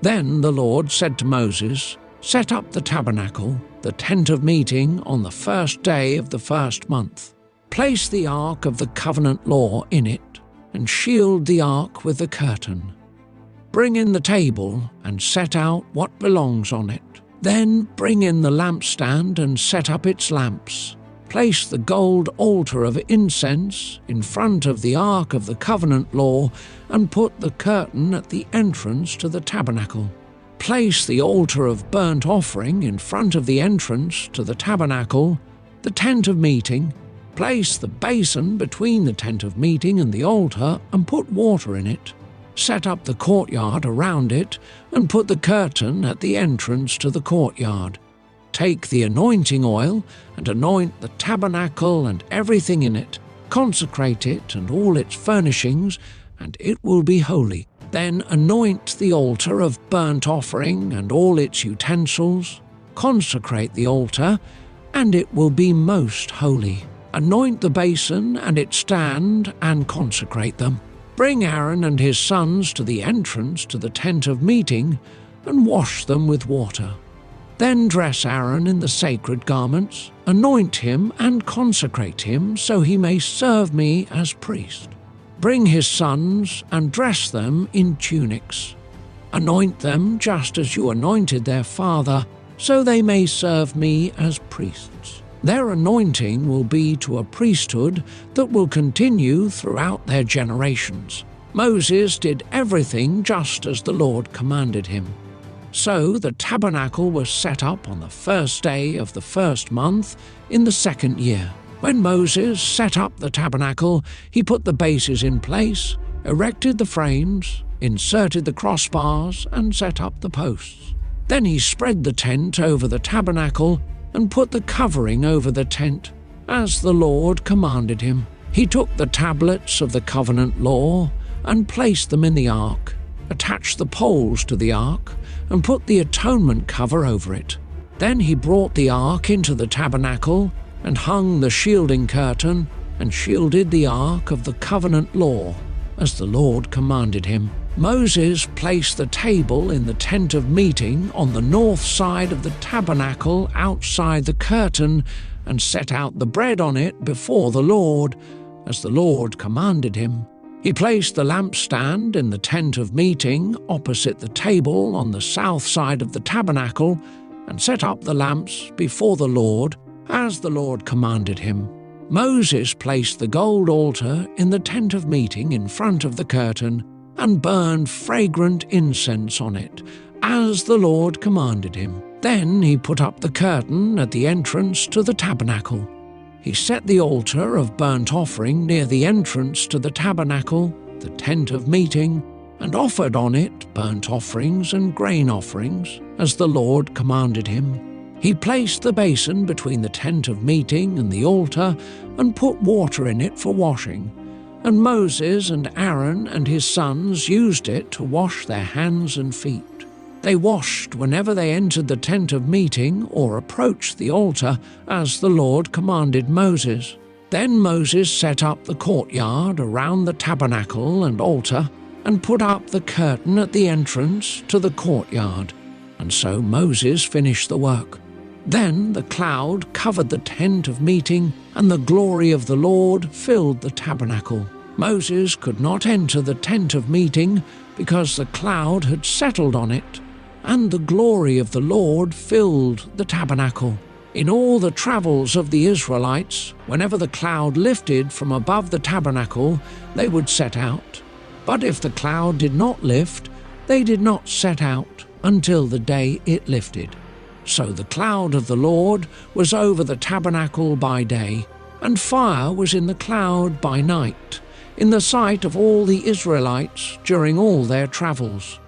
Then the Lord said to Moses, "Set up the tabernacle, the tent of meeting, on the first day of the first month. Place the ark of the covenant law in it, and shield the ark with the curtain. Bring in the table and set out what belongs on it. Then bring in the lampstand and set up its lamps. Place the gold altar of incense in front of the ark of the covenant law, and put the curtain at the entrance to the tabernacle. Place the altar of burnt offering in front of the entrance to the tabernacle, the tent of meeting. Place the basin between the tent of meeting and the altar, and put water in it. Set up the courtyard around it, and put the curtain at the entrance to the courtyard. Take the anointing oil and anoint the tabernacle and everything in it. Consecrate it and all its furnishings, and it will be holy. Then anoint the altar of burnt offering and all its utensils. Consecrate the altar, and it will be most holy. Anoint the basin and its stand, and consecrate them. Bring Aaron and his sons to the entrance to the tent of meeting, and wash them with water. Then dress Aaron in the sacred garments, anoint him and consecrate him, so he may serve me as priest. Bring his sons and dress them in tunics. Anoint them just as you anointed their father, so they may serve me as priests. Their anointing will be to a priesthood that will continue throughout their generations. Moses did everything just as the Lord commanded him. So the tabernacle was set up on the first day of the first month in the second year. When Moses set up the tabernacle, he put the bases in place, erected the frames, inserted the crossbars, and set up the posts. Then he spread the tent over the tabernacle and put the covering over the tent, as the Lord commanded him. He took the tablets of the covenant law and placed them in the ark, attached the poles to the ark, and put the atonement cover over it. Then he brought the ark into the tabernacle and hung the shielding curtain and shielded the ark of the covenant law, as the Lord commanded him. Moses placed the table in the tent of meeting on the north side of the tabernacle outside the curtain, and set out the bread on it before the Lord, as the Lord commanded him. He placed the lampstand in the tent of meeting opposite the table on the south side of the tabernacle, and set up the lamps before the Lord, as the Lord commanded him. Moses placed the gold altar in the tent of meeting in front of the curtain, and burned fragrant incense on it, as the Lord commanded him. Then he put up the curtain at the entrance to the tabernacle. He set the altar of burnt offering near the entrance to the tabernacle, the tent of meeting, and offered on it burnt offerings and grain offerings, as the Lord commanded him. He placed the basin between the tent of meeting and the altar, and put water in it for washing. And Moses and Aaron and his sons used it to wash their hands and feet. They washed whenever they entered the tent of meeting or approached the altar, as the Lord commanded Moses. Then Moses set up the courtyard around the tabernacle and altar, and put up the curtain at the entrance to the courtyard. And so Moses finished the work. Then the cloud covered the tent of meeting, and the glory of the Lord filled the tabernacle. Moses could not enter the tent of meeting because the cloud had settled on it, and the glory of the Lord filled the tabernacle. In all the travels of the Israelites, whenever the cloud lifted from above the tabernacle, they would set out. But if the cloud did not lift, they did not set out until the day it lifted. So the cloud of the Lord was over the tabernacle by day, and fire was in the cloud by night, in the sight of all the Israelites during all their travels.